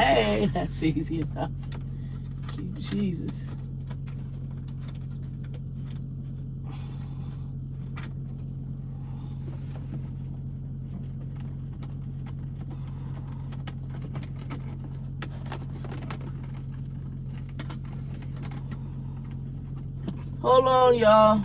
Hey, that's easy enough. Keep Jesus. Hold on, y'all.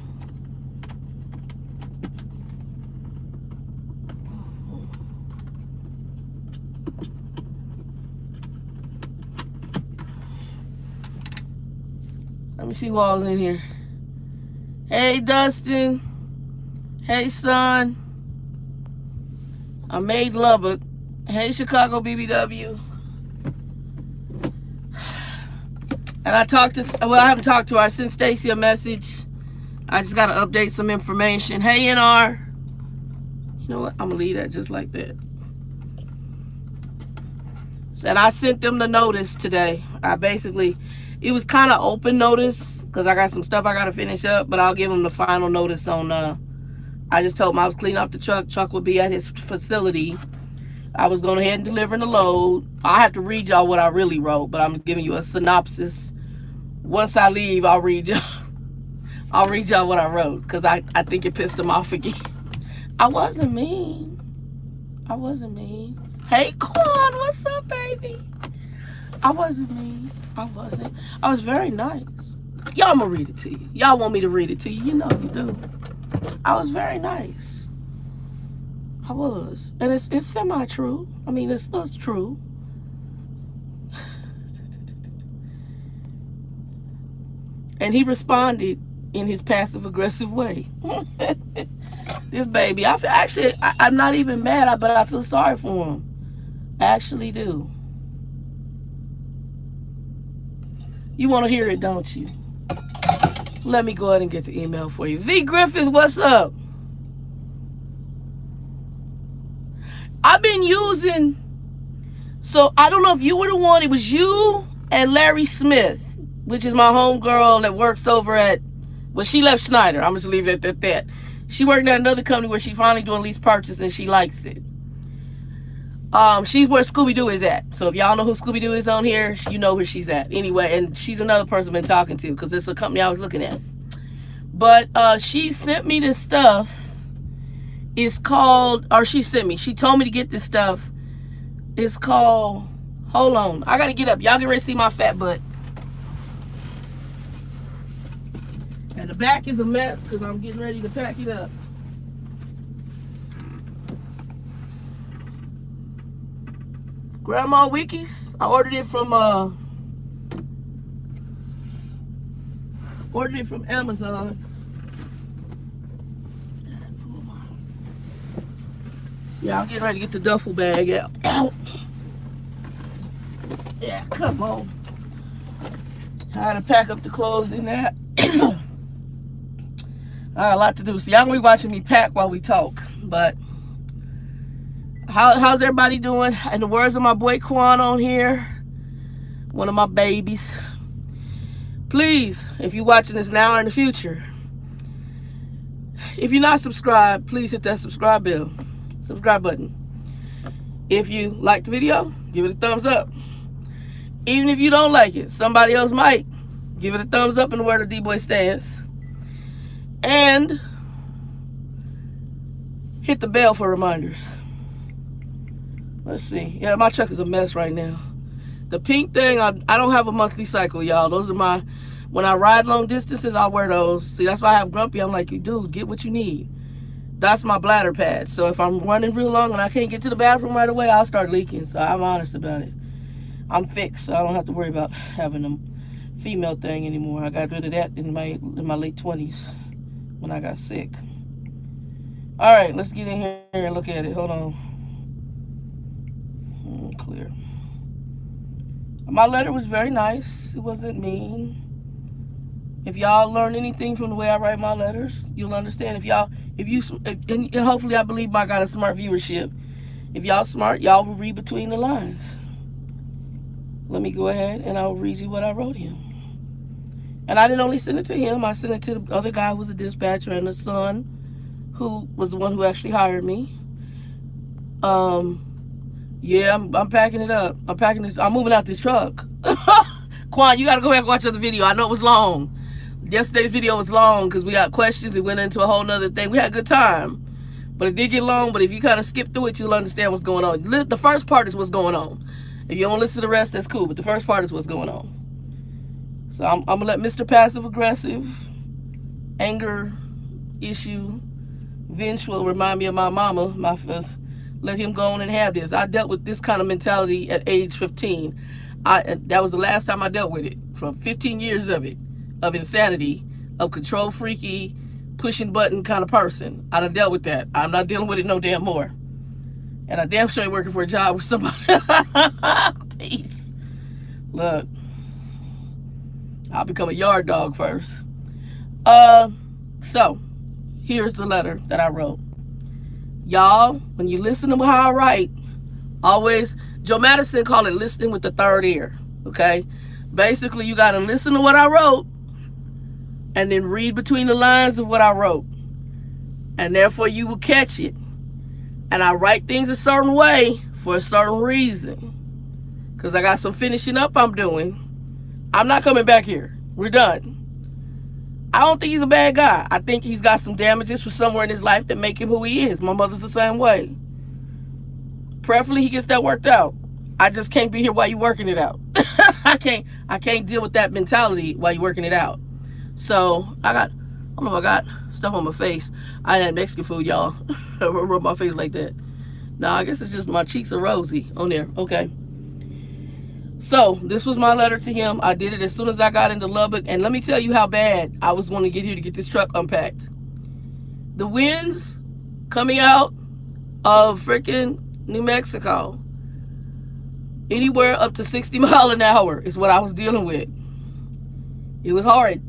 Let me see who all's in here. Hey, Dustin. Hey, son. I made Lubbock. Hey, Chicago BBW. And I talked to, well, I haven't talked to her. I sent Stacy a message. I just got to update some information. Hey, NR. You know what? I'm going to leave that just like that. And I sent them the notice today. It was kind of open notice because I got some stuff I got to finish up, but I'll give them the final notice on, I just told him I was cleaning up the truck. Truck would be at his facility. I was going ahead and delivering the load. I have to read y'all what I really wrote, but I'm giving you a synopsis. Once I leave, I'll read y'all. I'll read y'all what I wrote because I think it pissed him off again. I wasn't mean. I wasn't mean. Hey, Quan, what's up, baby? I wasn't mean. I wasn't. I was very nice. Y'all, I'm going to read it to you. Y'all want me to read it to you. You know you do. I was very nice. I was. And it's semi-true. I mean, it's true. And he responded in his passive-aggressive way. This baby, I'm not even mad, but I feel sorry for him. I actually do. You want to hear it, don't you? Let me go ahead and get the email for you. V. Griffith, what's up? I've been using, so I don't know if you were the one, it was you and Larry Smith, which is my homegirl that works over at, well, she left Schneider. I'm just leave it at that. She worked at another company where she finally doing lease purchase and she likes it. She's where Scooby-Doo is at. So if y'all know who Scooby-Doo is on here, you know where she's at. Anyway, and she's another person I've been talking to because it's a company I was looking at. But she sent me this stuff. It's called, or she told me to get this stuff. It's called, hold on. I got to get up. Y'all get ready to see my fat butt. And the back is a mess because I'm getting ready to pack it up. Grandma Wikis. I ordered it from Amazon. Yeah, I'm getting ready to get the duffel bag out. Yeah, come on. I had to pack up the clothes in that. I got a lot to do. So y'all gonna be watching me pack while we talk. But how's everybody doing? In the words of my boy Quan on here, one of my babies. Please, if you're watching this now or in the future, if you're not subscribed, please hit that subscribe button. If you like the video, give it a thumbs up. Even if you don't like it, somebody else might. Give it a thumbs up in the word of D-Boy stands. And hit the bell for reminders. Let's see. Yeah, my truck is a mess right now. The pink thing, I don't have a monthly cycle, y'all. Those are my, when I ride long distances, I wear those. See, that's why I have Grumpy. I'm like, you dude, get what you need. That's my bladder pad. So if I'm running real long and I can't get to the bathroom right away, I'll start leaking. So I'm honest about it. I'm fixed, so I don't have to worry about having a female thing anymore. I got rid of that in my late 20s when I got sick. All right, let's get in here and look at it. Hold on. Clear. My letter was very nice. It wasn't mean. If y'all learn anything from the way I write my letters, you'll understand. And hopefully I believe I got a smart viewership. If y'all smart, y'all will read between the lines. Let me go ahead and I'll read you what I wrote him. And I didn't only send it to him. I sent it to the other guy who was a dispatcher and the son who was the one who actually hired me. Yeah, I'm packing it up. I'm packing this. I'm moving out this truck. Quan, you gotta go back and watch the video. I know it was long. Yesterday's video was long because we got questions. It went into a whole nother thing. We had a good time, but it did get long. But if you kind of skip through it, you'll understand what's going on. The first part is what's going on. If you don't listen to the rest, that's cool. But the first part is what's going on. So I'm gonna let Mr. Passive Aggressive, anger use will remind me of my mama. My first, let him go on and have this. I dealt with this kind of mentality at age 15. That was the last time I dealt with it. From 15 years of it, of insanity, of control freaky, pushing button kind of person. I done dealt with that. I'm not dealing with it no damn more. And I damn sure ain't working for a job with somebody. Peace. Look, I'll become a yard dog first. So here's the letter that I wrote. Y'all, when you listen to how I write, always, Joe Madison called it listening with the third ear, okay? Basically, you got to listen to what I wrote and then read between the lines of what I wrote. And therefore, you will catch it. And I write things a certain way for a certain reason. Because I got some finishing up I'm doing. I'm not coming back here. We're done. I don't think he's a bad guy. I think he's got some damages from somewhere in his life that make him who he is. My mother's the same way. Preferably he gets that worked out. I just can't be here while you're working it out. I can't deal with that mentality while you're working it out. So I don't know if I got stuff on my face. I had Mexican food, y'all. I rub my face like that. No, I guess it's just my cheeks are rosy on there. Okay. So this was my letter to him. I did it as soon as I got into Lubbock. And let me tell you how bad I was wanting to get here to get this truck unpacked. The winds coming out of freaking New Mexico, anywhere up to 60 miles an hour is what I was dealing with. It was hard.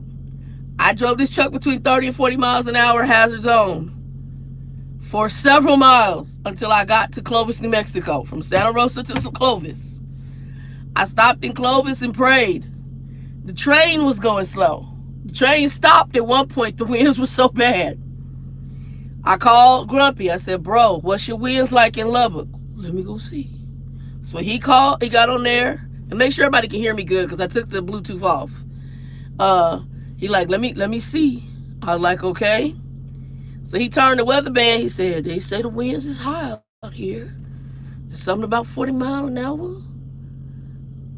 I drove this truck between 30 and 40 miles an hour hazard zone for several miles until I got to Clovis, New Mexico. From Santa Rosa to Clovis. I stopped in Clovis and prayed. The train was going slow. The train stopped at one point. The winds were so bad. I called Grumpy. I said, bro, what's your winds like in Lubbock? Let me go see. So he called. He got on there. And make sure everybody can hear me good because I took the Bluetooth off. He like, let me see. I was like, okay. So he turned the weather band. He said, they say the winds is high out here. It's something about 40 miles an hour.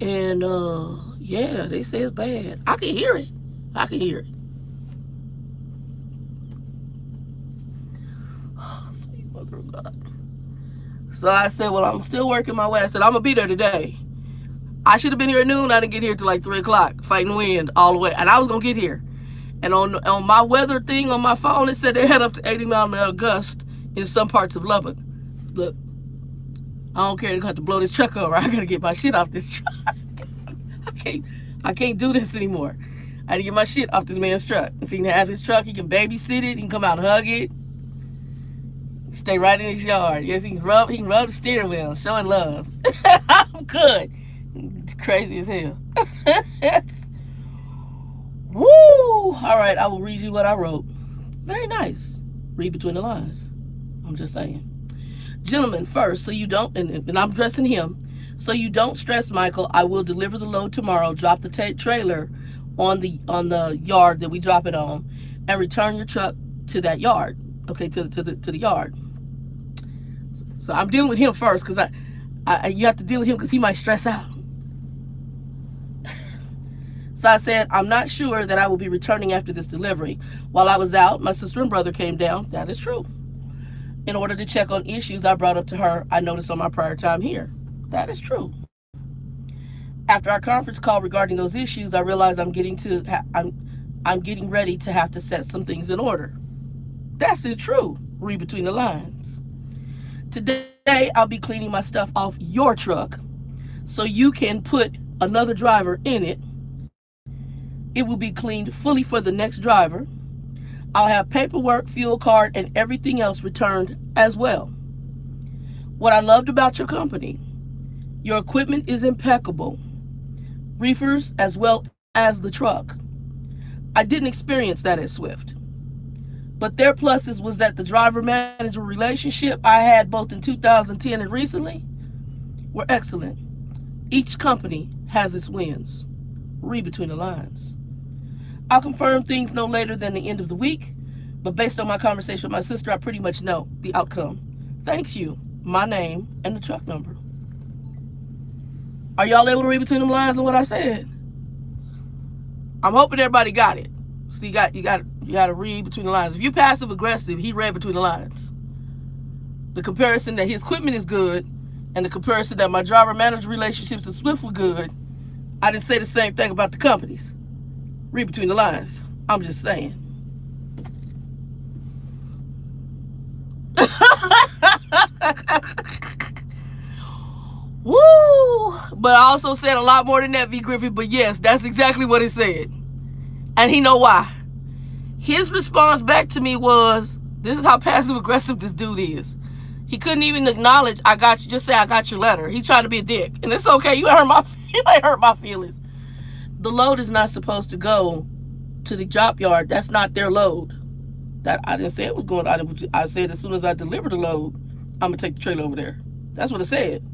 And yeah, they say it's bad. I can hear it. I can hear it. Oh, sweet mother of God. So I said, well, I'm still working my way. I said, I'm going to be there today. I should have been here at noon. I didn't get here till like 3 o'clock, fighting wind all the way. And I was going to get here. And on my weather thing on my phone, it said they had up to 80 mile an hour gust in some parts of Lubbock. Look, I don't care. They're going to have to blow this truck over. I got to get my shit off this truck. I can't do this anymore. I had to get my shit off this man's truck. So he can have his truck. He can babysit it. He can come out and hug it. Stay right in his yard. Yes, he can rub the steering wheel, showing love. I'm good. It's crazy as hell. Woo! All right, I will read you what I wrote. Very nice. Read between the lines. I'm just saying. Gentlemen, first, so you don't, and I'm addressing him. So you don't stress, Michael. I will deliver the load tomorrow. Drop the trailer on the yard that we drop it on, and return your truck to that yard. Okay, to the yard. So I'm dealing with him first because you have to deal with him because he might stress out. So I said, I'm not sure that I will be returning after this delivery. While I was out, my sister and brother came down. That is true. In order to check on issues I brought up to her, I noticed on my prior time here. That is true. After our conference call regarding those issues, I realized I'm getting ready to have to set some things in order. That's it, true. Read between the lines. Today, I'll be cleaning my stuff off your truck so you can put another driver in it. It will be cleaned fully for the next driver. I'll have paperwork, fuel card, and everything else returned as well. What I loved about your company, your equipment is impeccable. Reefers as well as the truck. I didn't experience that at Swift. But their pluses was that the driver-manager relationship I had both in 2010 and recently, were excellent. Each company has its wins. Read between the lines. I'll confirm things no later than the end of the week, but based on my conversation with my sister, I pretty much know the outcome. Thanks you, my name, and the truck number. Are y'all able to read between the lines of what I said? I'm hoping everybody got it. So you got to read between the lines. If you passive aggressive, he read between the lines. The comparison that his equipment is good and the comparison that my driver-manager relationships in Swift were good, I didn't say the same thing about the companies. Read between the lines. I'm just saying. Woo! But I also said a lot more than that, V. Griffin. But yes, that's exactly what it said. And he know why. His response back to me was, this is how passive-aggressive this dude is. He couldn't even acknowledge, I got you. Just say, I got your letter. He's trying to be a dick. And it's okay. You ain't hurt my feelings. The load is not supposed to go to the drop yard. That's not their load. That I didn't say it was going. I said as soon as I deliver the load, I'm going to take the trailer over there. That's what I said.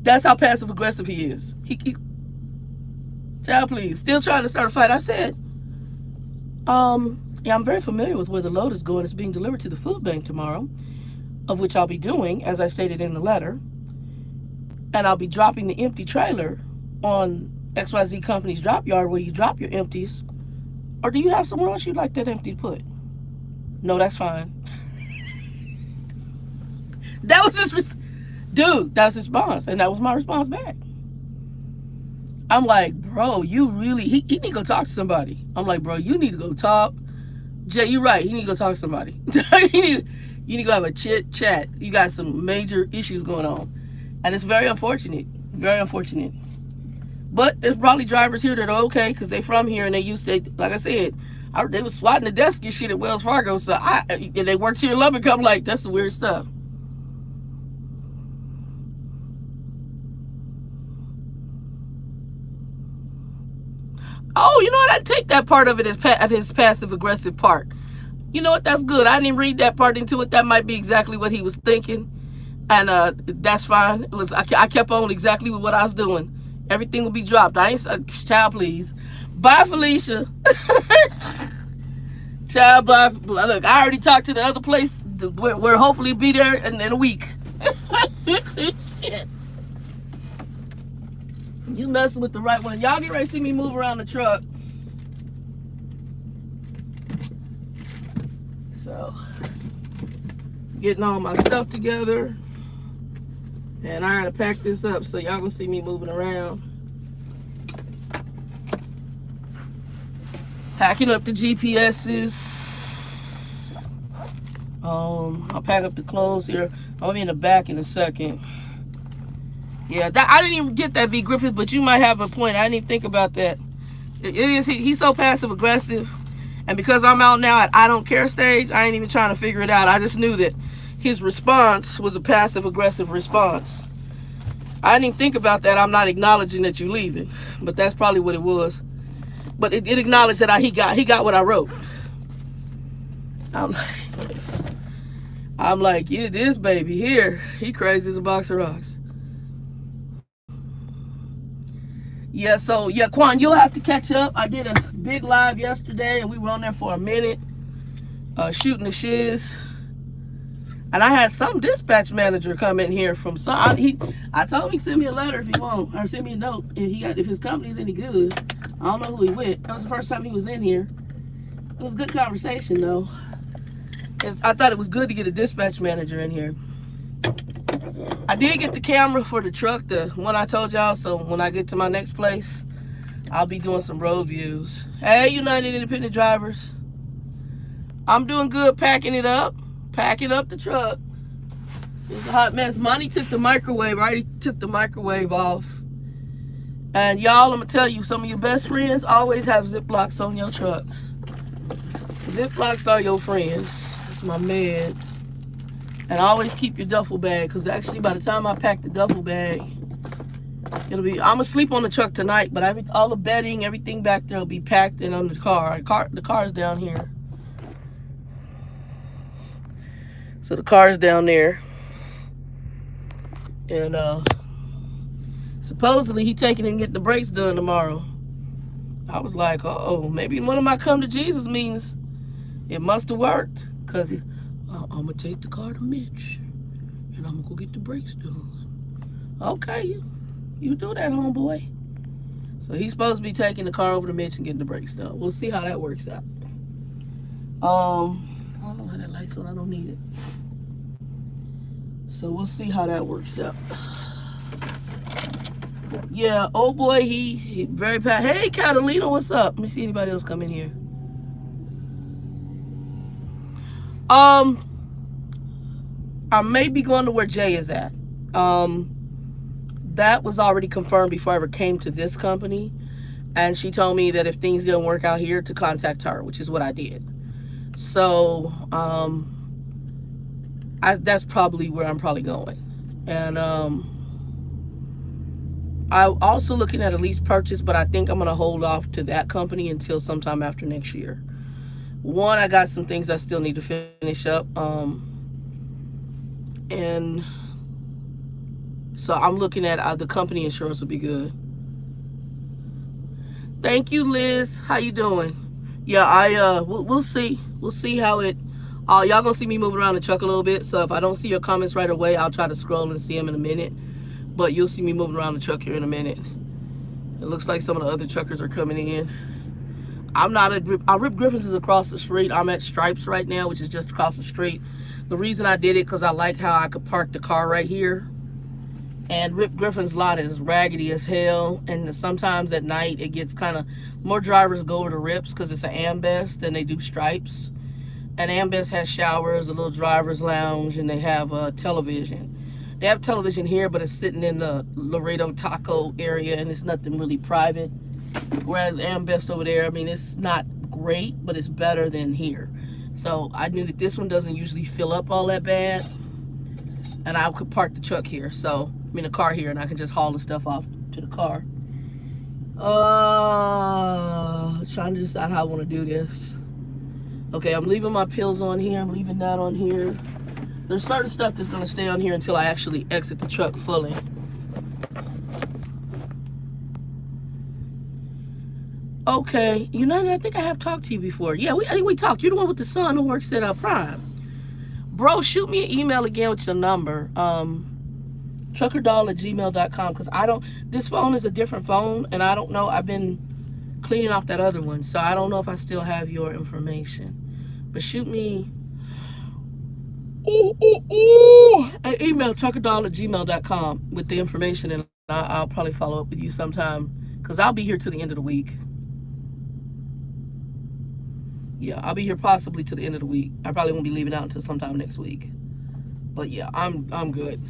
That's how passive-aggressive he is. Child, please. Still trying to start a fight. I said, yeah, I'm very familiar with where the load is going. It's being delivered to the food bank tomorrow, of which I'll be doing, as I stated in the letter. And I'll be dropping the empty trailer on XYZ Company's drop yard where you drop your empties. Or do you have somewhere else you'd like that empty to put? No, that's fine. That was his dude, that's his response. And that was my response back. I'm like, bro, you really, he need to go talk to somebody. I'm like, bro, you need to go talk. Jay, you're right. You need to go talk to somebody. you need to go have a chit chat. You got some major issues going on. And it's very unfortunate. Very unfortunate. But there's probably drivers here that are okay because they from here and they used to, like I said, they was swatting the desk and shit at Wells Fargo. So and they worked here in Lubbock. I'm like, that's some weird stuff. Oh, you know what? I take that part of it as his passive-aggressive part. You know what? That's good. I didn't read that part into it. That might be exactly what he was thinking. And that's fine. It was. I kept on exactly with what I was doing. Everything will be dropped. I ain't... child, please. Bye, Felicia. Child, bye. Look, I already talked to the other place where hopefully be there in a week. Shit. You messing with the right one. Y'all get ready to see me move around the truck. So, getting all my stuff together. And I gotta pack this up so y'all gonna see me moving around. Packing up the GPSs. I'll pack up the clothes here. I'll be in the back in a second. Yeah, I didn't even get that, V. Griffith, but you might have a point. I didn't even think about that. He's so passive aggressive, and because I'm out now at I don't care stage, I ain't even trying to figure it out. I just knew that his response was a passive aggressive response. I didn't even think about that. I'm not acknowledging that you're leaving, but that's probably what it was. But it acknowledged that he got what I wrote. I'm like, yeah, this baby here, he crazy as a box of rocks. Yeah, so, yeah, Quan, you'll have to catch up. I did a big live yesterday, and we were on there for a minute, shooting the shiz. And I had some dispatch manager come in here from some. I told him he send me a letter if he want, or send me a note if his company's any good. I don't know who he with. That was the first time he was in here. It was a good conversation, though. I thought it was good to get a dispatch manager in here. I did get the camera for the truck, the one I told y'all, so when I get to my next place, I'll be doing some road views. Hey, United Independent Drivers. I'm doing good packing it up. Packing up the truck. It's a hot mess. Monty took the microwave. I already took the microwave off. And y'all, I'm going to tell you, some of your best friends always have Ziplocs on your truck. Ziplocs are your friends. That's my meds. And always keep your duffel bag, because actually by the time I pack the duffel bag, I'm going to sleep on the truck tonight, but all the bedding, everything back there will be packed in on the car. The car's down here. So the car's down there. And supposedly he taking it and getting the brakes done tomorrow. I was like, oh, maybe one of my come to Jesus meetings, it must have worked. Because I'm going to take the car to Mitch and I'm going to go get the brakes done. Okay, you do that, homeboy. So he's supposed to be taking the car over to Mitch and getting the brakes done. We'll see how that works out. I don't know how that light's on. I don't need it. So we'll see how that works out. Yeah, old boy, he very bad. Hey, Catalina, what's up? Let me see anybody else come in here. I may be going to where Jay is at. That was already confirmed before I ever came to this company. And she told me that if things didn't work out here, to contact her, which is what I did. So, that's probably where I'm probably going. And, I'm also looking at a lease purchase, but I think I'm going to hold off to that company until sometime after next year. One, I got some things I still need to finish up. And so I'm looking at the company insurance will be good. Thank you, Liz. How you doing? Yeah, we'll see. We'll see how it. Y'all gonna see me moving around the truck a little bit. So if I don't see your comments right away, I'll try to scroll and see them in a minute. But you'll see me moving around the truck here in a minute. It looks like some of the other truckers are coming in. I'm not at Rip Griffin's is across the street. I'm at Stripes right now, which is just across the street. The reason I did it because I like how I could park the car right here. And Rip Griffin's lot is raggedy as hell. And sometimes at night it gets kind of, more drivers go over to Rips because it's an Ambest than they do Stripes. And Ambest has showers, a little driver's lounge, and they have a television. They have television here, but it's sitting in the Laredo Taco area, and it's nothing really private. Whereas Ambest over there, I mean, it's not great, but it's better than here. So I knew that this one doesn't usually fill up all that bad. And I could park the truck here, the car here, and I can just haul the stuff off to the car. Trying to decide how I want to do this. Okay, I'm leaving my pills on here. I'm leaving that on here. There's certain stuff that's going to stay on here until I actually exit the truck fully. Okay, United, I think I have talked to you before. Yeah, I think we talked. You're the one with the son who works at Prime. Bro, shoot me an email again with your number. Truckerdoll@gmail.com, because this phone is a different phone, and I don't know. I've been cleaning off that other one, so I don't know if I still have your information. But shoot me an email, truckerdoll@gmail.com, with the information, and I'll probably follow up with you sometime, because I'll be here till the end of the week. Yeah, I'll be here possibly to the end of the week. I probably won't be leaving out until sometime next week. But yeah, I'm good.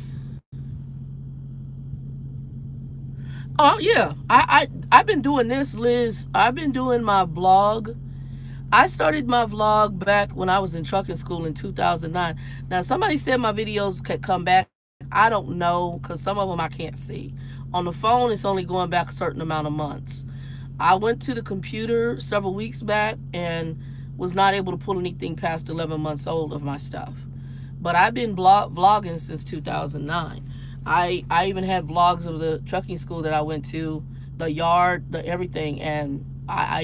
Oh yeah, I've been doing this, Liz. I've been doing my vlog. I started my vlog back when I was in trucking school in 2009. Now somebody said my videos could come back. I don't know, because some of them I can't see. On the phone, it's only going back a certain amount of months. I went to the computer several weeks back and was not able to pull anything past 11 months old of my stuff. But I've been vlogging since 2009. I even had vlogs of the trucking school that I went to, the yard, the everything, and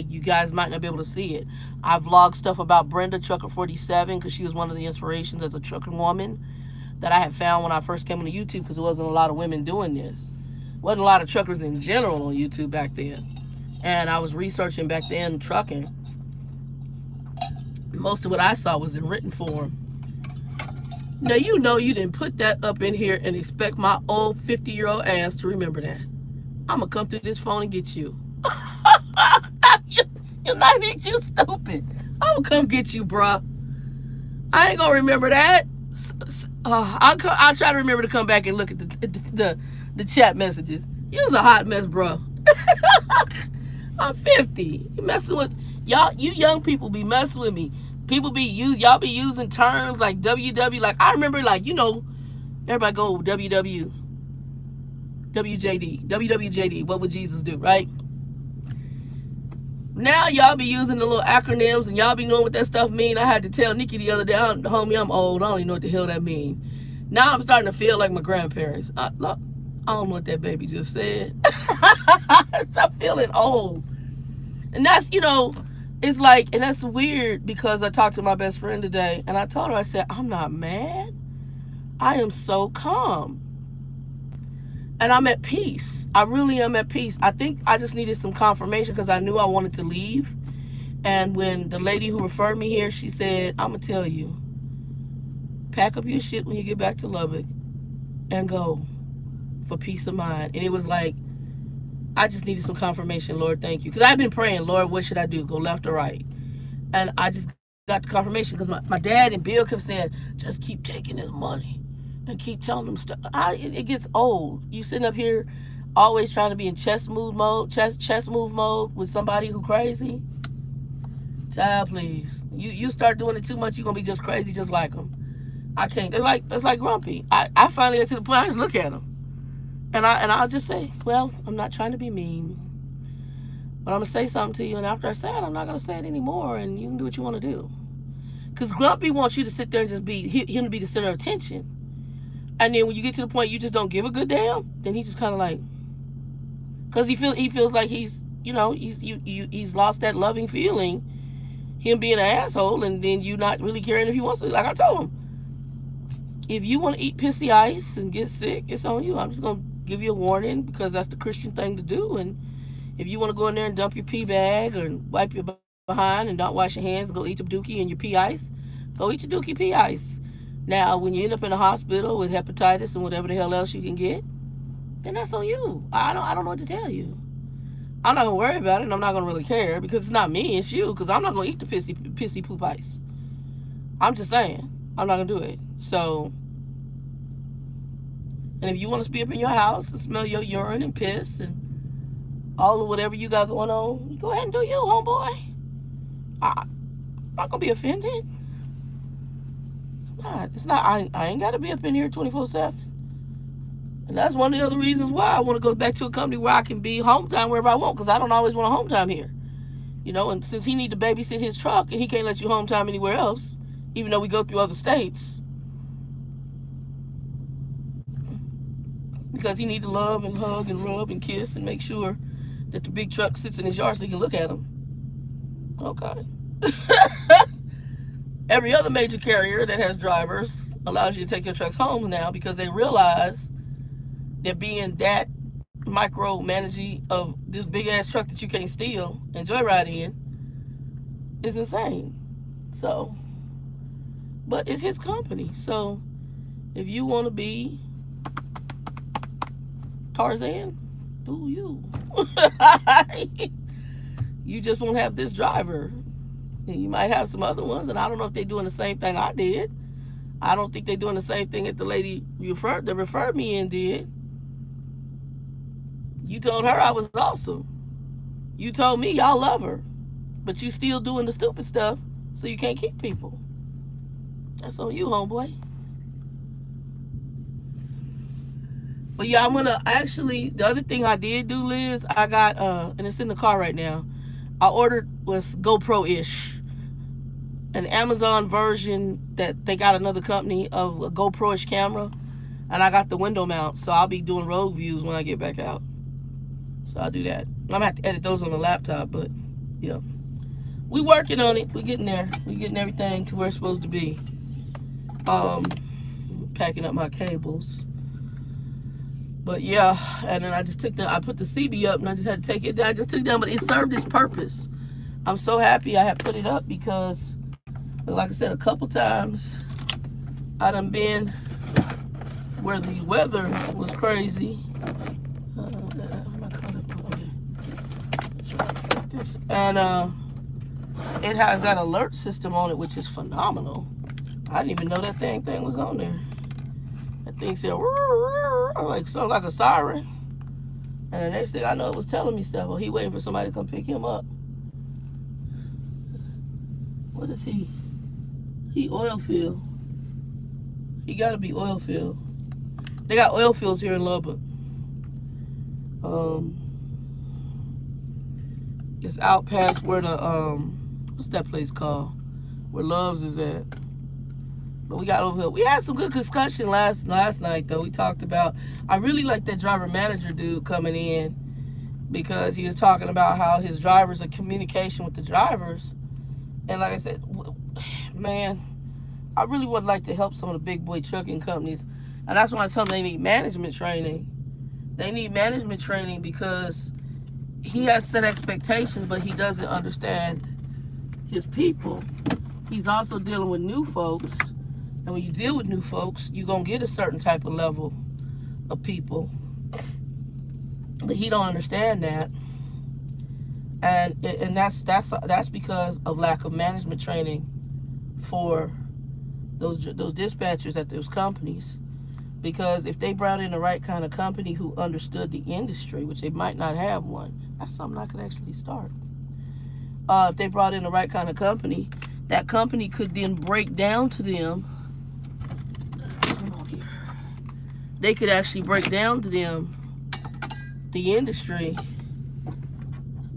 you guys might not be able to see it. I vlogged stuff about Brenda, Trucker 47, because she was one of the inspirations as a trucking woman that I had found when I first came on YouTube, because there wasn't a lot of women doing this. Wasn't a lot of truckers in general on YouTube back then. And I was researching back then trucking. Most of what I saw was in written form. Now, you know you didn't put that up in here and expect my old 50-year-old ass to remember that. I'm going to come through this phone and get you. You're not you stupid. I'm going to come get you, bruh. I ain't going to remember that. I'll try to remember to come back and look at the chat messages. You was a hot mess, bro. I'm 50. You messing with y'all. You young people be messing with me. Y'all be using terms like WW. Like I remember, like everybody go WWJD. What would Jesus do, right? Now y'all be using the little acronyms and y'all be knowing what that stuff mean. I had to tell Nikki the other day, homie, I'm old. I don't even know what the hell that mean. Now I'm starting to feel like my grandparents. I don't know what that baby just said. I'm feeling old. And that's, it's like, and that's weird because I talked to my best friend today and I told her, I said, I'm not mad. I am so calm. And I'm at peace. I really am at peace. I think I just needed some confirmation because I knew I wanted to leave. And when the lady who referred me here, she said, I'm going to tell you, pack up your shit when you get back to Lubbock and go for peace of mind. And it was like, I just needed some confirmation. Lord, thank you. Because I've been praying, Lord, what should I do? Go left or right? And I just got the confirmation because my dad and Bill kept saying, just keep taking his money and keep telling them stuff. It gets old. You sitting up here always trying to be in chess move mode with somebody who crazy. Child, please. You start doing it too much, you're going to be just crazy just like them. I can't. That's like Grumpy. I finally get to the point I just look at him. And I'll just say, well, I'm not trying to be mean, but I'm going to say something to you. And after I say it, I'm not going to say it anymore. And you can do what you want to do. Because Grumpy wants you to sit there and just be him to be the center of attention. And then when you get to the point you just don't give a good damn, then he just kind of like, because he feels like he's lost that loving feeling, him being an asshole, and then you not really caring if he wants to. Like I told him, if you want to eat pissy ice and get sick, it's on you. I'm just going to give you a warning because that's the Christian thing to do. And if you want to go in there and dump your pee bag or wipe your behind and don't wash your hands, go eat your dookie and your pee ice, go eat your dookie pee ice. Now, when you end up in a hospital with hepatitis and whatever the hell else you can get, then that's on you. I don't know what to tell you. I'm not going to worry about it, and I'm not going to really care because it's not me, it's you, because I'm not going to eat the pissy poop ice. I'm just saying, I'm not going to do it. So, and if you want to be up in your house and smell your urine and piss and all of whatever you got going on, go ahead and do you, homeboy. I'm not going to be offended. It's not. I ain't got to be up in here 24/7. And that's one of the other reasons why I want to go back to a company where I can be home time wherever I want, because I don't always want a home time here. And since he need to babysit his truck and he can't let you home time anywhere else, even though we go through other states, because he need to love and hug and rub and kiss and make sure that the big truck sits in his yard so he can look at him. Okay. Every other major carrier that has drivers allows you to take your trucks home now because they realize that being that micromanaging of this big ass truck that you can't steal and joyride in is insane. So, but it's his company. So, if you want to be Tarzan, do you. You just won't have this driver. And you might have some other ones, and I don't know if they're doing the same thing I did. I don't think they're doing the same thing that the lady that referred me in did. You told her I was awesome. You told me y'all love her, but you still doing the stupid stuff, so you can't keep people. That's on you, homeboy. But yeah, I'm gonna actually, the other thing I did do, Liz, I got and it's in the car right now. I ordered was GoPro-ish, an Amazon version that they got another company of a GoPro-ish camera, and I got the window mount, so I'll be doing road views when I get back out. So I'll do that. I'm gonna have to edit those on the laptop, but yeah, we working on it. We getting there. We getting everything to where it's supposed to be. Packing up my cables. But yeah, and then I put the CB up and I just had to take it down. I just took it down, but it served its purpose. I'm so happy I had put it up because, like I said, a couple times I done been where the weather was crazy. And it has that alert system on it, which is phenomenal. I didn't even know that thing was on there. That thing said, like something like a siren. And the next thing I know, it was telling me stuff. Well, he waiting for somebody to come pick him up. What is he? He oil field. He gotta be oil field. They got oil fields here in Lubbock. It's out past where the what's that place called? Where Love's is at. But we got over. We had some good discussion last night though. We talked about. I really like that driver manager dude coming in because he was talking about how his drivers are communication with the drivers, and like I said, man, I really would like to help some of the big boy trucking companies, and that's why I tell them they need management training. They need management training because he has set expectations, but he doesn't understand his people. He's also dealing with new folks. And when you deal with new folks, you're going to get a certain type of level of people. But he don't understand that. And that's because of lack of management training for those dispatchers at those companies. Because if they brought in the right kind of company who understood the industry, which they might not have one, that's something I could actually start. If they brought in the right kind of company, that company could then break down to them. Come on here. They could actually break down to them the industry.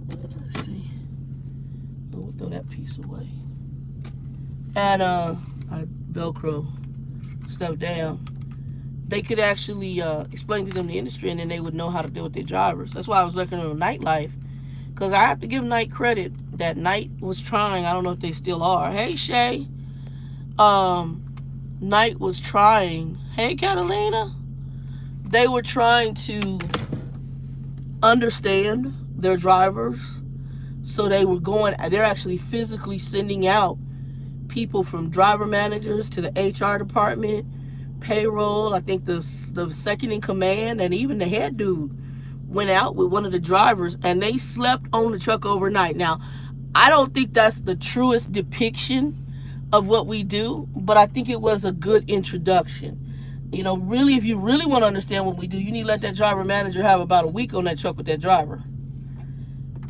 Let's see. We'll throw that piece away. And I Velcro stuff down. They could actually explain to them the industry, and then they would know how to deal with their drivers. That's why I was looking on nightlife, because I have to give Night credit that Night was trying. I don't know if they still are. Hey, Shay. Night was trying. Hey, Catalina. They were trying to understand their drivers, so they're actually physically sending out people from driver managers to the HR department, payroll. I think the second in command and even the head dude went out with one of the drivers, and they slept on the truck overnight. Now, I don't think that's the truest depiction of what we do, but I think it was a good introduction. You know, really, if you really want to understand what we do, you need to let that driver manager have about a week on that truck with that driver,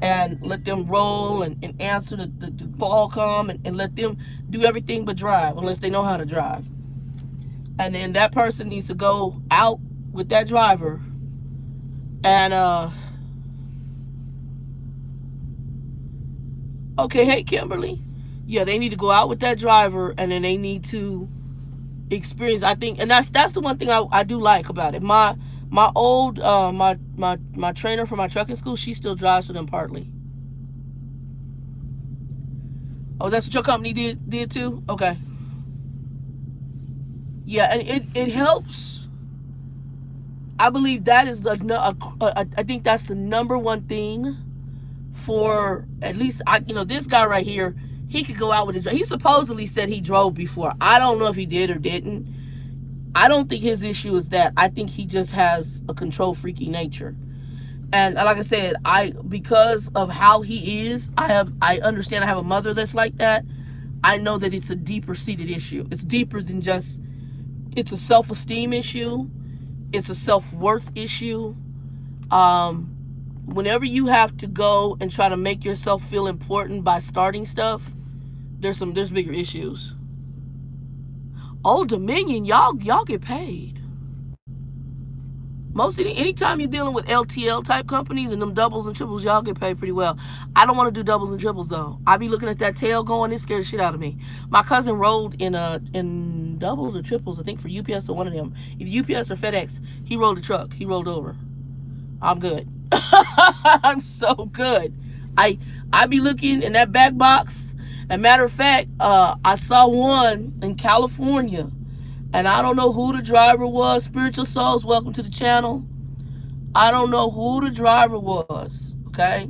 and let them roll and answer the call come, and let them do everything but drive, unless they know how to drive. And then that person needs to go out with that driver and okay, hey Kimberly. Yeah, they need to go out with that driver, and then they need to experience, I think, and that's the one thing I do like about it. My old my trainer for my trucking school, she still drives for them partly. Oh, that's what your company did too? Okay. Yeah, and it helps. I believe that is I think that's the number one thing for, at least this guy right here. He could go out with his. He supposedly said he drove before. I don't know if he did or didn't. I don't think his issue is that. I think he just has a control freaky nature. And like I said, because of how he is, I understand. I have a mother that's like that. I know that it's a deeper seated issue. It's deeper than just. It's a self-esteem issue. It's a self-worth issue. Whenever you have to go and try to make yourself feel important by starting stuff, there's bigger issues. Old Dominion, y'all get paid. Anytime you're dealing with LTL type companies and them doubles and triples, y'all get paid pretty well. I don't want to do doubles and triples though. I be looking at that tail going, it scares the shit out of me. My cousin rolled in doubles or triples, I think for UPS or one of them. Either UPS or FedEx. He rolled the truck. He rolled over. I'm good. I'm so good. I be looking in that back box. And matter of fact, I saw one in California. And I don't know who the driver was. Spiritual souls, welcome to the channel. I don't know who the driver was, okay?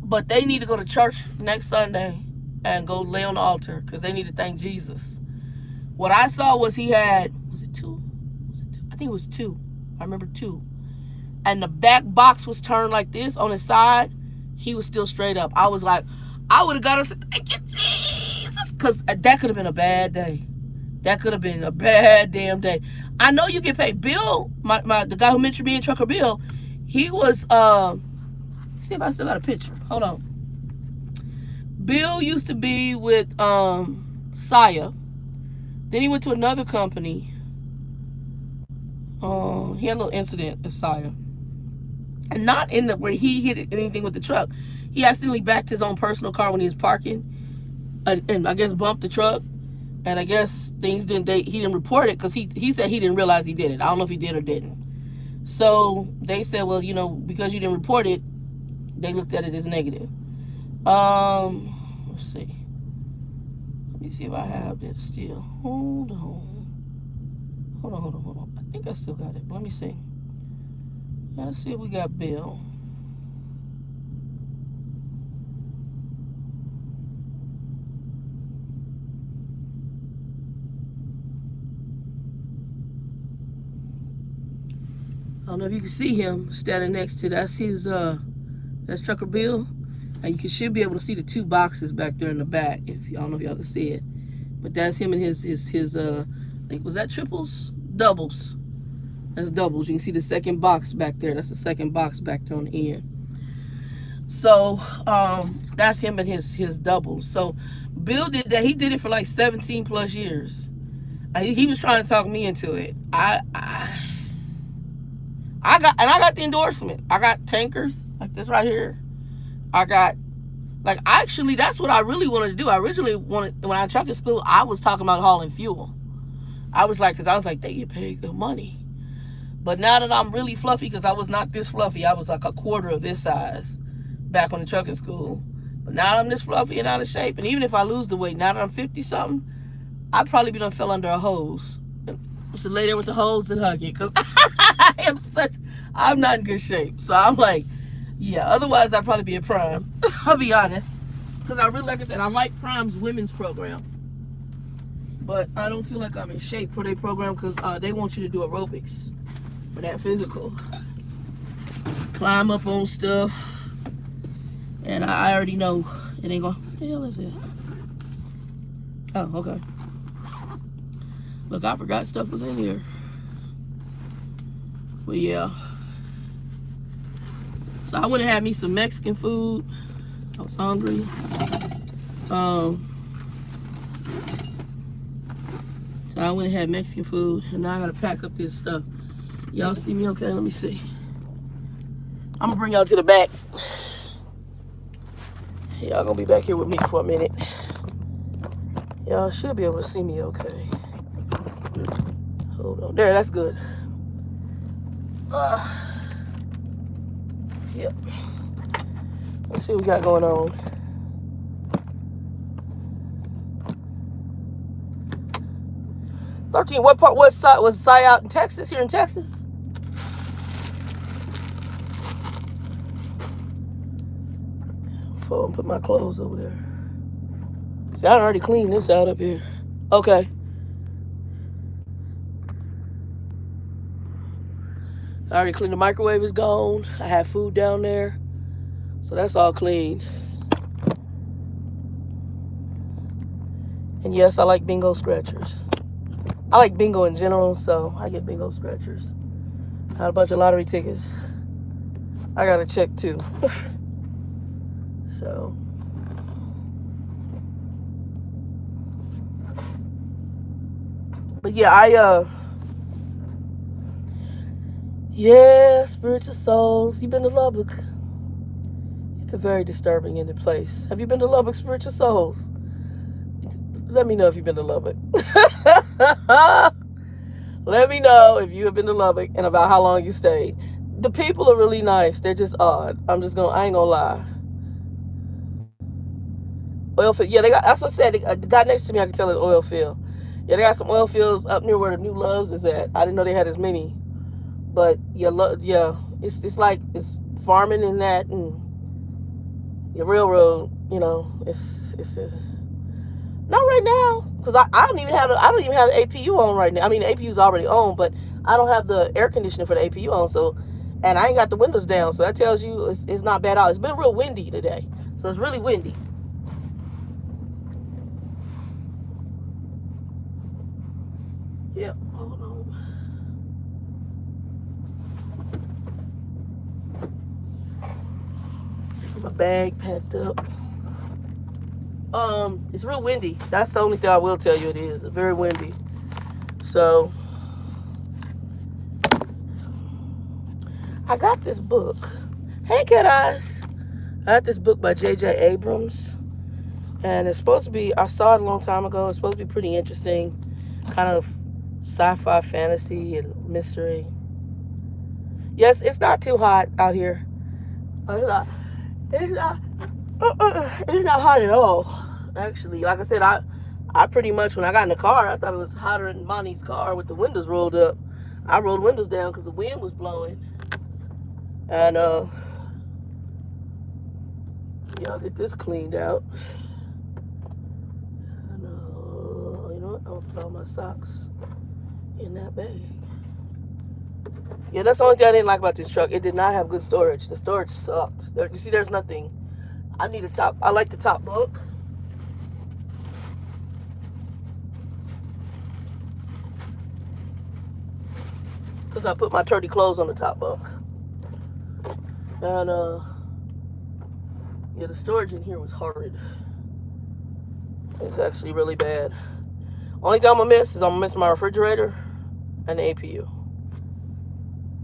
But they need to go to church next Sunday and go lay on the altar because they need to thank Jesus. What I saw was he had, was it two? I think it was two. I remember two. And the back box was turned like this on his side. He was still straight up. I was like, I would have got us, thank you, Jesus. Because that could have been a bad day. That could have been a bad damn day. I know you get paid. Bill, the guy who mentioned me in Trucker Bill, he was, see if I still got a picture. Hold on. Bill used to be with Saya. Then he went to another company. He had a little incident at Saya. And not in where he hit anything with the truck. He accidentally backed his own personal car when he was parking. And I guess bumped the truck. And I guess things didn't. He didn't report it because he said he didn't realize he did it. I don't know if he did or didn't. So they said, well, because you didn't report it, they looked at it as negative. Let's see. Let me see if I have this still. Hold on. I think I still got it. Let me see. Let's see if we got Bill. I don't know if you can see him standing next to that's Trucker Bill, and you should be able to see the 2 boxes back there in the back. If I don't know if y'all can see it, but that's him and his I think, was that triples, doubles? That's doubles. You can see the second box back there. That's the second box back there on the end. So that's him and his doubles. So Bill did that. He did it for like 17 plus years. He was trying to talk me into it. I got the endorsement. I got tankers like this right here. I got, like, actually, that's what I really wanted to do. I originally wanted, when I trucked in school, I was talking about hauling fuel. I was like, they get paid good money. But now that I'm really fluffy, because I was not this fluffy, I was like a quarter of this size back on the trucking school. But now I'm this fluffy and out of shape. And even if I lose the weight, now that I'm 50-something, I'd probably be done fell under a hose. So lay there with the hose and hug it, because I'm not in good shape. So I'm like, yeah, otherwise I'd probably be a Prime. I'll be honest. Because I really, like I said, I like Prime's women's program. But I don't feel like I'm in shape for their program, because they want you to do aerobics for that physical. Climb up on stuff. And I already know it ain't going, what the hell is it? Oh, okay. Look, I forgot stuff was in here. But yeah. So I went and had me some Mexican food. I was hungry. So I went and had Mexican food, and now I gotta pack up this stuff. Y'all see me okay? Let me see. I'm gonna bring y'all to the back. Y'all gonna be back here with me for a minute. Y'all should be able to see me okay. Hold on. There, that's good. Yep. Let's see what we got going on. What side was Cy out in Texas, here in Texas? So I'm put my clothes over there. See, I already cleaned this out up here. Okay. I already cleaned, the microwave is gone. I have food down there. So that's all clean. And yes, I like bingo scratchers. I like bingo in general, so I get bingo scratchers. I had a bunch of lottery tickets. I got a check too. So. But yeah, yeah, spiritual souls. You been to Lubbock? It's a very disturbing ended place. Have you been to Lubbock, spiritual souls? Let me know if you've been to Lubbock. Let me know if you have been to Lubbock and about how long you stayed. The people are really nice. They're just odd. I ain't gonna lie. Oil field. Yeah, they got, that's what I said. The guy next to me, I can tell it's oil field. Yeah, they got some oil fields up near where the New Loves is at. I didn't know they had as many. But yeah, it's like it's farming and that, and the railroad. You know, it's not right now, because I don't even have the APU on right now. I mean, the APU's already on, but I don't have the air conditioning for the APU on. So, and I ain't got the windows down. So that tells you it's not bad out. It's been real windy today, so it's really windy. Yep. Hold on. My bag packed up. It's real windy. That's the only thing I will tell you it is. It's very windy. So I got this book. Hey, Cat Eyes. I got this book by J.J. Abrams. And it's supposed to be, I saw it a long time ago. It's supposed to be pretty interesting. Kind of sci-fi, fantasy, and mystery. Yes, it's not too hot out here. It's not. It's not. It's not hot at all. Actually, like I said, I pretty much, when I got in the car, I thought it was hotter than Monty's car with the windows rolled up. I rolled the windows down because the wind was blowing. And yeah, I'll get this cleaned out. And you know what? I'll put all my socks in that bag. Yeah, that's the only thing I didn't like about this truck. It did not have good storage. The storage sucked. You see, there's nothing. I need a top. I like the top bunk. Because I put my dirty clothes on the top bunk. And yeah, the storage in here was horrid. It's actually really bad. Only thing I'm gonna miss is I'm gonna miss my refrigerator and the APU.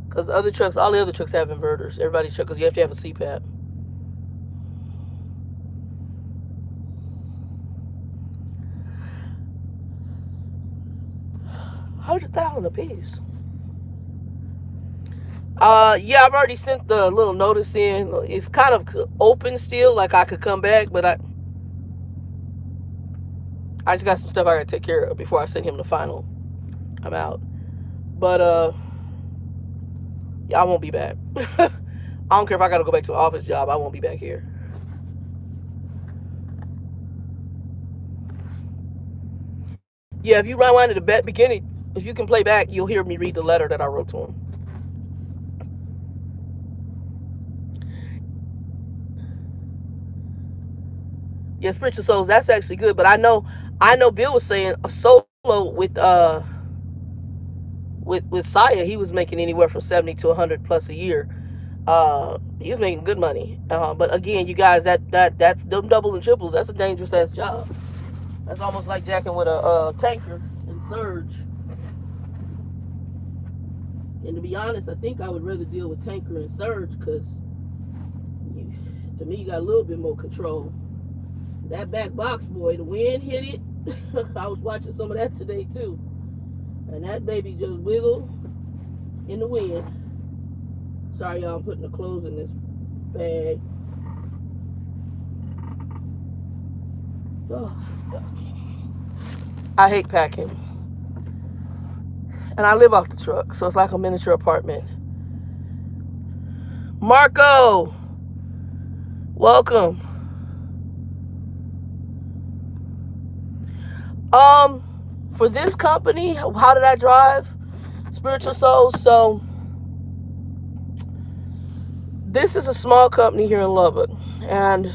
Because other trucks, all the other trucks have inverters. Everybody's truck, because you have to have a CPAP. $100,000 a piece. Yeah, I've already sent the little notice in. It's kind of open still, like I could come back, but I just got some stuff I gotta take care of before I send him the final amount. But yeah, I won't be back. I don't care if I gotta go back to an office job. I won't be back here. Yeah, if you rewind to the beginning, if you can play back, you'll hear me read the letter that I wrote to him. Yeah, Spiritual Souls, that's actually good. But I know Bill was saying a solo with Saya, he was making anywhere from 70 to 100 plus a year. He was making good money. But again, you guys, that them doubles and triples, that's a dangerous ass job. That's almost like jacking with a tanker and surge. And to be honest, I think I would rather deal with tanker and surge, because to me, you got a little bit more control. That back box, boy, the wind hit it. I was watching some of that today too, and that baby just wiggled in the wind. Sorry, y'all, I'm putting the clothes in this bag. Oh, I hate packing, and I live off the truck, so it's like a miniature apartment. Marco, welcome. For this company, how did I drive? Spiritual Souls. So this is a small company here in Lubbock, and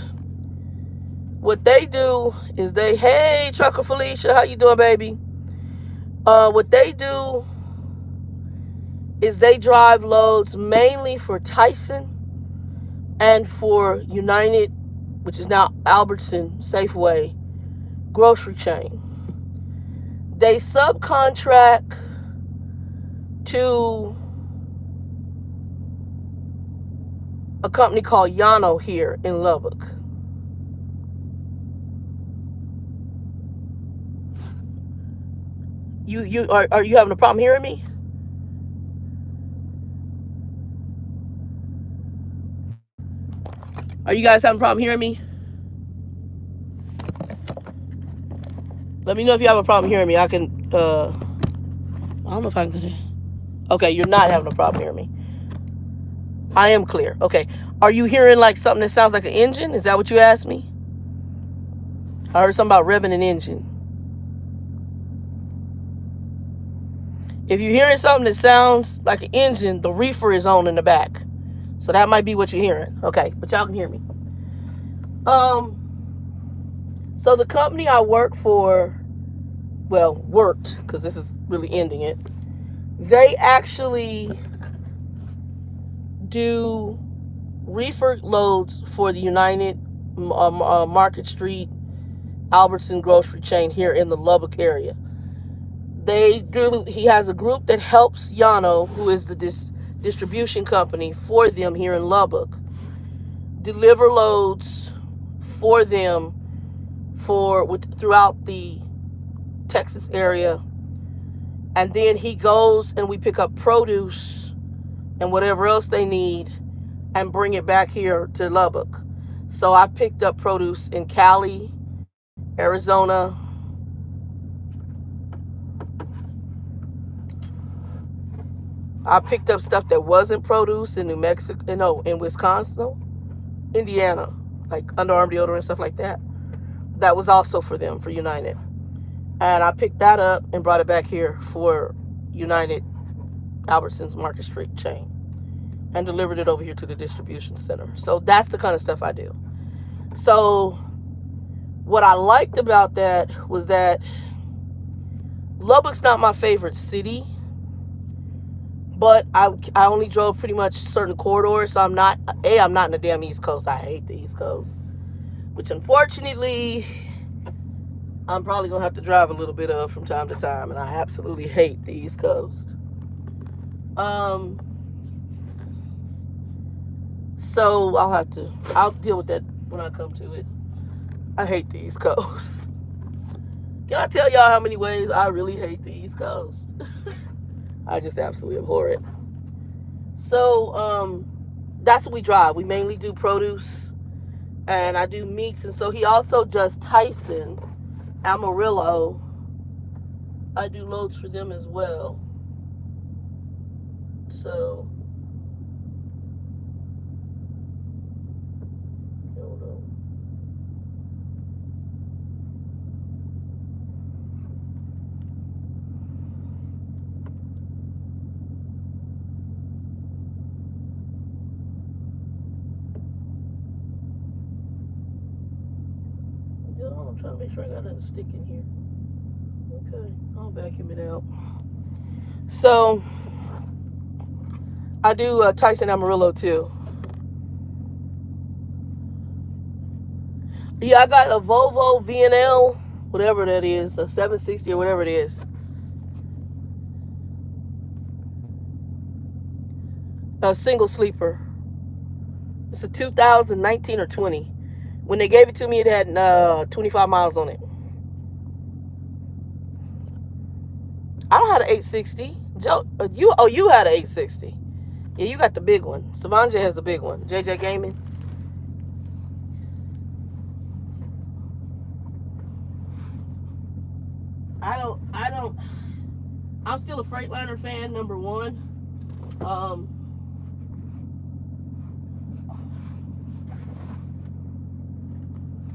what they do is hey, Trucker Felicia, how you doing, baby? What they do is they drive loads mainly for Tyson and for United, which is now Albertson Safeway grocery chain. They subcontract to a company called Yano here in Lubbock. Are you having a problem hearing me? Are you guys having a problem hearing me? Let me know if you have a problem hearing me. I can, I don't know if I can. Okay, you're not having a problem hearing me. I am clear. Okay. Are you hearing like something that sounds like an engine? Is that what you asked me? I heard something about revving an engine. If you're hearing something that sounds like an engine, the reefer is on in the back. So that might be what you're hearing. Okay, but y'all can hear me. So the company I work for, worked, because this is really ending it, they actually do reefer loads for the United Market Street Albertson grocery chain here in the Lubbock area. He has a group that helps Yano, who is the distribution company for them here in Lubbock, deliver loads for them throughout the Texas area. And then he goes and we pick up produce and whatever else they need and bring it back here to Lubbock. So I picked up produce in Cali, Arizona. I picked up stuff that wasn't produce in New Mexico, no, in Wisconsin, Indiana, like underarm deodorant and stuff like that. That was also for them, for United. And I picked that up and brought it back here for United Albertsons Market Street chain and delivered it over here to the distribution center. So that's the kind of stuff I do. So what I liked about that was that Lubbock's not my favorite city, but I only drove pretty much certain corridors, so I'm not in the damn East Coast. I hate the East Coast, which unfortunately I'm probably gonna have to drive a little bit of from time to time, and I absolutely hate the East Coast. So I'll deal with that when I come to it. I hate the East Coast. Can I tell y'all how many ways I really hate the East Coast? I just absolutely abhor it. So that's what we drive. We mainly do produce, and I do meats. And so he also does Tyson, Amarillo. I do loads for them as well. So I'm trying to make sure I got a stick in here. Okay, I'll vacuum it out. So I do Tyson Amarillo too. Yeah, I got a Volvo VNL, whatever that is, a 760 or whatever it is. A single sleeper. It's a 2019 or 20. When they gave it to me, it had 25 miles on it. I don't have an 860. Joe, you had an 860. Yeah, you got the big one. Savanja has the big one. JJ Gaming. I'm still a Freightliner fan, number one.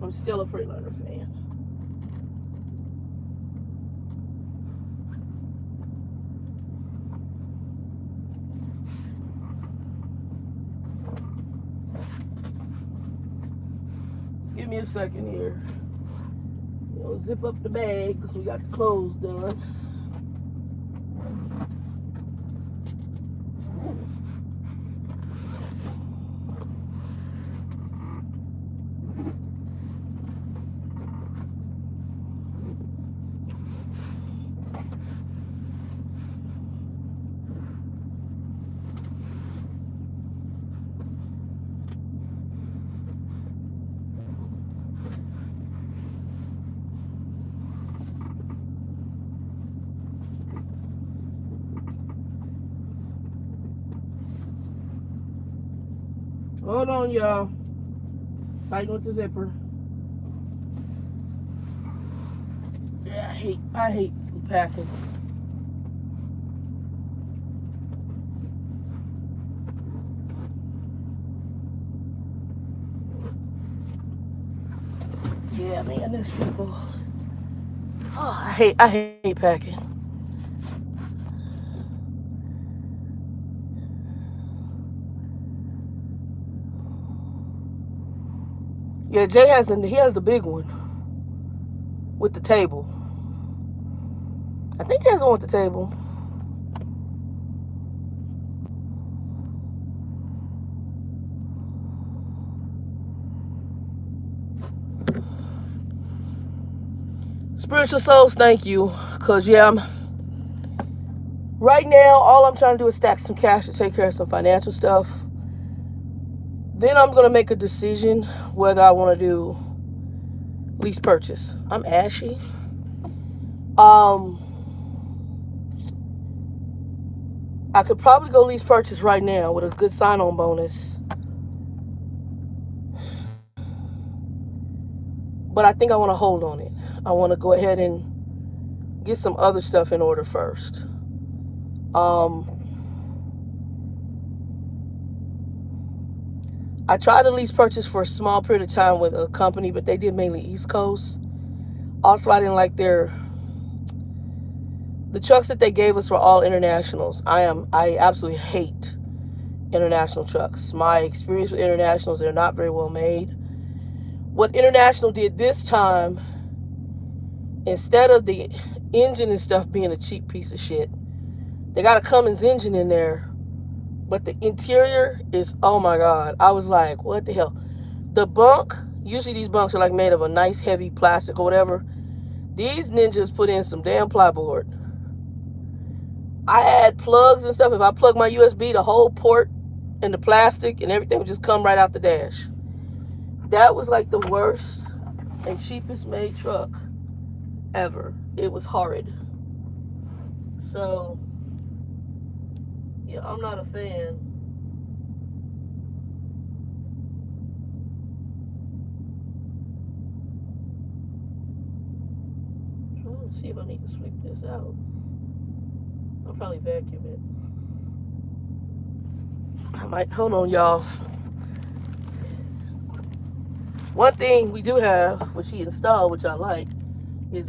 I'm still a Freightliner fan. Give me a second here. We'll zip up the bag because we got the clothes done. Hold on, y'all. Fighting with the zipper. Yeah, I hate packing. Yeah, man, this people. Oh, I hate packing. Yeah, Jay has the big one with the table. I think he has one with the table. Spiritual souls, thank you. Cause yeah, right now all I'm trying to do is stack some cash to take care of some financial stuff. Then I'm gonna make a decision whether I want to do Lease purchase. I'm ashy. I could probably go lease purchase right now with a good sign-on bonus. But I think I want to hold on it. I want to go ahead and get some other stuff in order first. I tried to lease purchase for a small period of time with a company, but they did mainly East Coast. Also, I didn't like the trucks that they gave us were all internationals. I absolutely hate international trucks. My experience with internationals, they're not very well made. What International did this time, instead of the engine and stuff being a cheap piece of shit, they got a Cummins engine in there, but the interior is, oh my God. I was like, what the hell? The bunk, usually these bunks are like made of a nice heavy plastic or whatever. These ninjas put in some damn plyboard. I had plugs and stuff. If I plug my USB, the whole port and the plastic and everything would just come right out the dash. That was like the worst and cheapest made truck ever. It was horrid. So, yeah, I'm not a fan. I'm trying to see if I need to sweep this out. I'll probably vacuum it. I might, hold on, y'all. One thing we do have, which he installed, which I like, is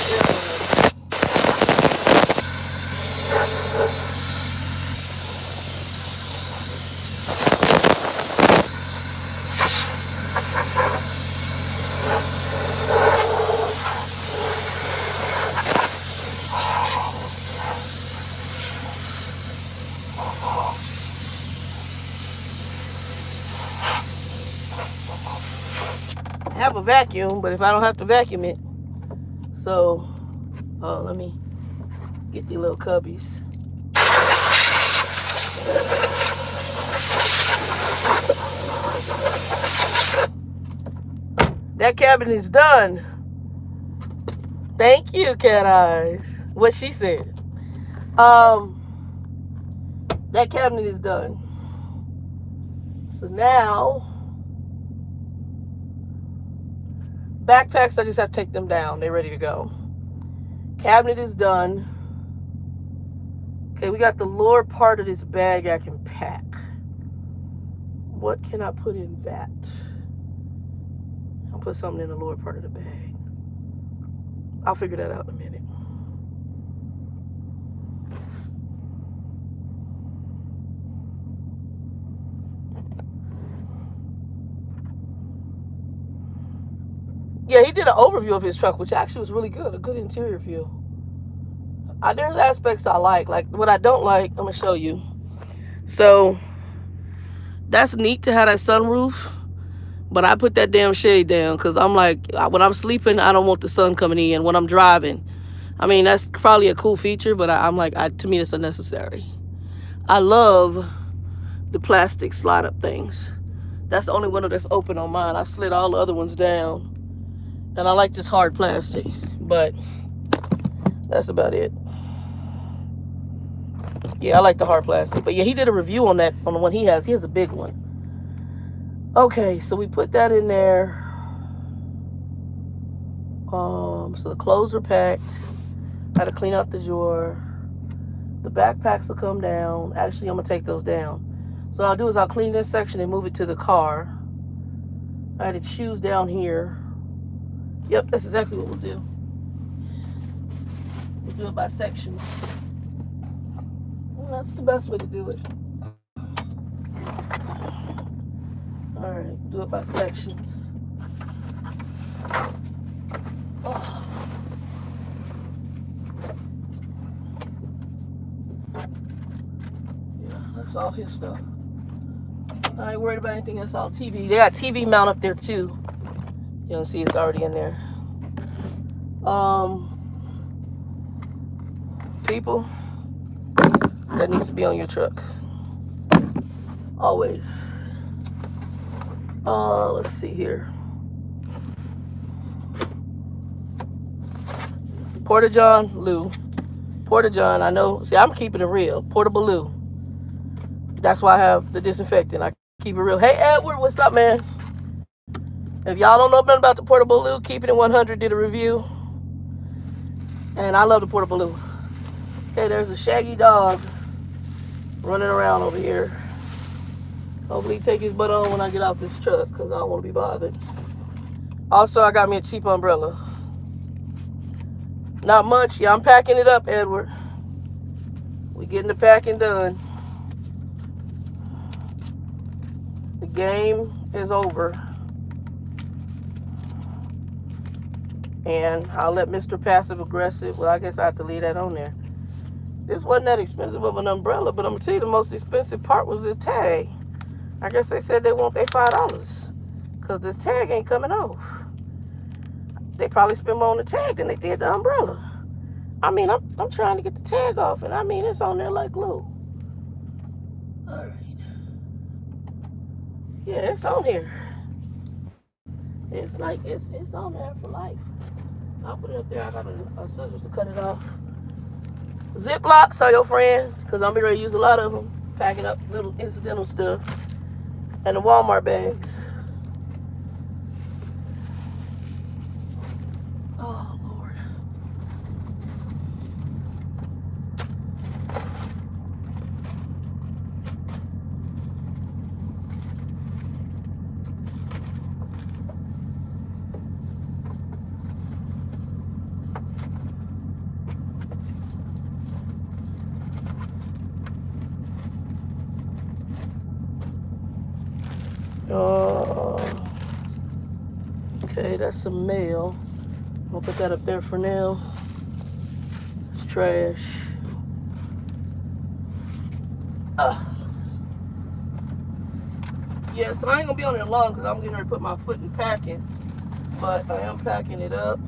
I have a vacuum, but if I don't have to vacuum it, so let me get these little cubbies. That cabinet is done. Thank you, Cat Eyes. What she said. That cabinet is done. So now, backpacks, I just have to take them down. They're ready to go. Cabinet is done. Okay, we got the lower part of this bag I can pack. What can I put in that? I'll put something in the lower part of the bag. I'll figure that out in a minute. Yeah, he did an overview of his truck, which actually was really good. A good interior view. There's aspects I like. Like, what I don't like, I'm going to show you. So, that's neat to have that sunroof. But I put that damn shade down because I'm like, when I'm sleeping, I don't want the sun coming in when I'm driving. I mean, that's probably a cool feature, but I'm like, to me, it's unnecessary. I love the plastic slide-up things. That's the only window that's open on mine. I slid all the other ones down. And I like this hard plastic, but that's about it. Yeah, I like the hard plastic. But yeah, he did a review on that, on the one he has. He has a big one. Okay, so we put that in there. So the clothes are packed. I had to clean out the drawer. The backpacks will come down. Actually, I'm going to take those down. So what I'll do is I'll clean this section and move it to the car. I had the shoes down here. Yep, that's exactly what we'll do. We'll do it by sections. Well, that's the best way to do it. All right, do it by sections. Oh. Yeah, that's all his stuff. I ain't worried about anything. That's all TV. They got TV mount up there too. You don't see it's already in there. People, that needs to be on your truck. Always. Let's see here. Porta-John, Lou. Porta-John, I know. See, I'm keeping it real. Portable Lou. That's why I have the disinfectant. I keep it real. Hey, Edward, what's up, man? If y'all don't know nothing about the Portable Lou, Keeping It 100 did a review. And I love the Portable Lou. Okay, there's a shaggy dog running around over here. Hopefully he take his butt on when I get off this truck, because I don't want to be bothered. Also, I got me a cheap umbrella. Not much. Yeah, I'm packing it up, Edward. We getting the packing done. The game is over. And I'll let Mr. Passive Aggressive, well, I guess I have to leave that on there. This wasn't that expensive of an umbrella, but I'm going to tell you the most expensive part was this tag. I guess they said they want their $5 because this tag ain't coming off. They probably spent more on the tag than they did the umbrella. I mean, I'm trying to get the tag off, and I mean, it's on there like glue. All right. Yeah, it's on here. It's like, it's on there for life. I'll put it up there. I got a scissors to cut it off. Ziplocs are your friend, because I'm ready to use a lot of them. Packing up little incidental stuff. And the Walmart bags. Oh, Lord. Okay, that's some mail. I'll put that up there for now. It's trash. Yeah, so I ain't gonna be on there long because I'm getting ready to put my foot in packing. But I am packing it up.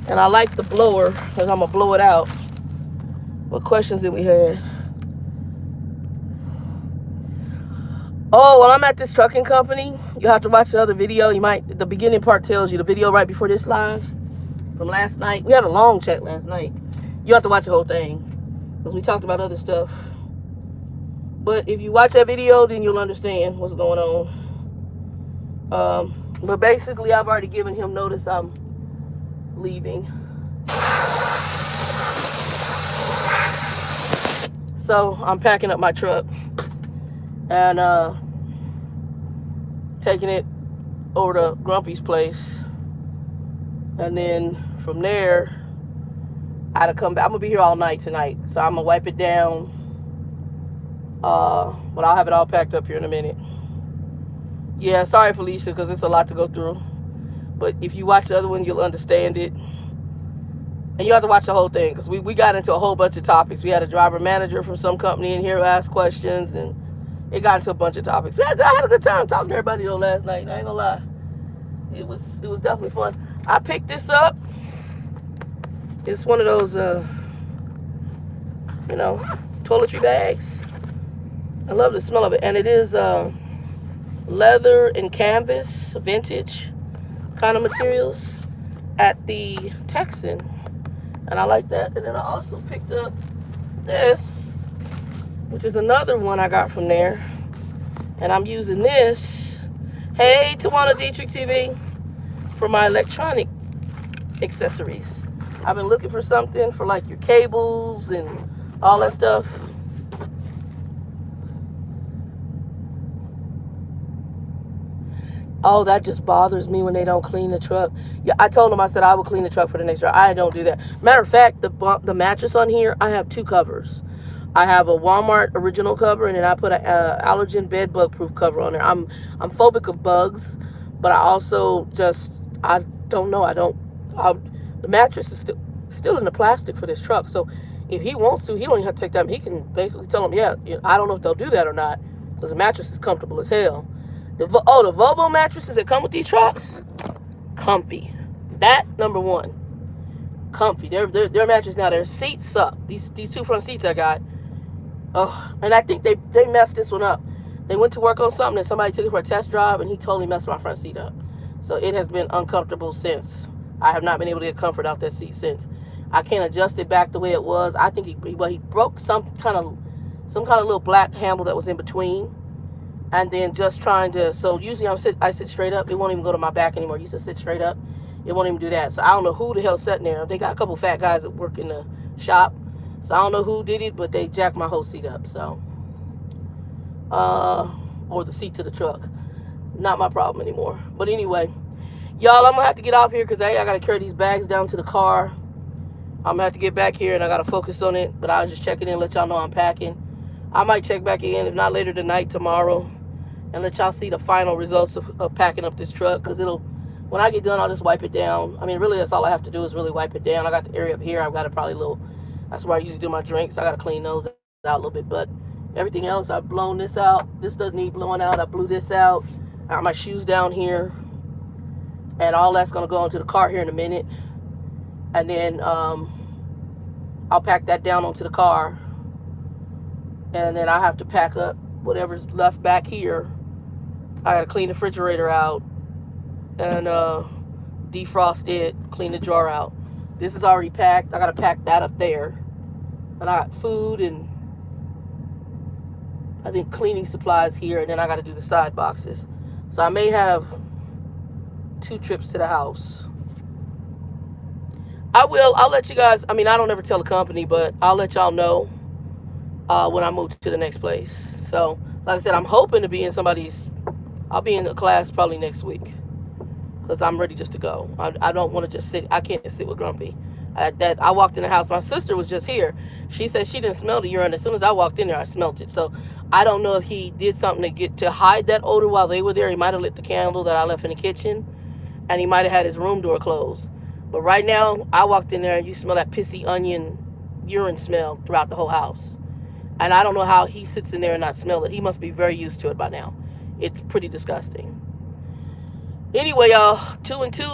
And I like the blower because I'm gonna blow it out. What questions did we have? Oh, well, I'm at this trucking company. You have to watch the other video. The beginning part tells you the video right before this live from last night. We had a long chat last night. You have to watch the whole thing because we talked about other stuff. But if you watch that video, then you'll understand what's going on. But basically, I've already given him notice I'm leaving. So I'm packing up my truck and taking it over to Grumpy's place. And then from there, I had to come back. I'm gonna be here all night tonight, so I'm gonna wipe it down. But I'll have it all packed up here in a minute. Yeah, sorry, Felicia, because it's a lot to go through. But if you watch the other one, you'll understand it. And you have to watch the whole thing, because we got into a whole bunch of topics. We had a driver manager from some company in here who asked questions, and it got into a bunch of topics. I had a good time talking to everybody though last night. I ain't gonna lie. It was definitely fun. I picked this up. It's one of those, toiletry bags. I love the smell of it. And it is leather and canvas, vintage kind of materials at the Texan. And I like that. And then I also picked up this, which is another one I got from there. And I'm using this, hey, Tawana Dietrich TV, for my electronic accessories. I've been looking for something for like your cables and all that stuff. Oh, that just bothers me when they don't clean the truck. Yeah, I told them, I said I will clean the truck for the next drive. I don't do that. Matter of fact, the mattress on here, I have two covers. I have a Walmart original cover, and then I put an allergen bed bug proof cover on there. I'm phobic of bugs, but I also I don't know. The mattress is still in the plastic for this truck. So if he wants to, he don't even have to take that. He can basically tell them, yeah, I don't know if they'll do that or not, because the mattress is comfortable as hell. The Volvo mattresses that come with these trucks, comfy. That, number one, comfy. Their mattress now, their seats suck. These two front seats I got. Oh, and I think they messed this one up. They went to work on something and somebody took it for a test drive and he totally messed my front seat up. So it has been uncomfortable since. I have not been able to get comfort out that seat since. I can't adjust it back the way it was. I think he broke some kind of little black handle that was in between, and then just trying to. So usually I sit straight up. It won't even go to my back anymore. I used to sit straight up. It won't even do that. So I don't know who the hell's sitting there. They got a couple fat guys that work in the shop. So I don't know who did it, but they jacked my whole seat up. So, or the seat to the truck. Not my problem anymore. But anyway, y'all, I'm gonna have to get off here because I gotta carry these bags down to the car. I'm gonna have to get back here and I gotta focus on it. But I was just checking in, let y'all know I'm packing. I might check back in, if not later tonight, tomorrow, and let y'all see the final results of packing up this truck. Because when I get done, I'll just wipe it down. I mean, really, that's all I have to do is really wipe it down. I got the area up here. I've got it probably a little. That's where I usually do my drinks. I gotta clean those out a little bit. But everything else, I've blown this out. This doesn't need blowing out. I blew this out. I got my shoes down here, and all that's gonna go into the car here in a minute. And then I'll pack that down onto the car, and then I have to pack up whatever's left back here. I gotta clean the refrigerator out and defrost it, clean the drawer out. This is already packed. I gotta pack that up there, and I got food and I think cleaning supplies here, and then I gotta do the side boxes. So I may have 2 trips to the house. I'll let you guys, I mean, I don't ever tell the company, but I'll let y'all know when I move to the next place. So, like I said, I'm hoping to be in I'll be in a class probably next week. Because I'm ready just to go. I don't want to just sit, I can't sit with Grumpy. I walked in the house, my sister was just here. She said she didn't smell the urine. As soon as I walked in there, I smelled it. So, I don't know if he did something to hide that odor while they were there. He might have lit the candle that I left in the kitchen. And he might have had his room door closed. But right now, I walked in there and you smell that pissy onion urine smell throughout the whole house. And I don't know how he sits in there and not smell it. He must be very used to it by now. It's pretty disgusting. Anyway, y'all, 2 and 2.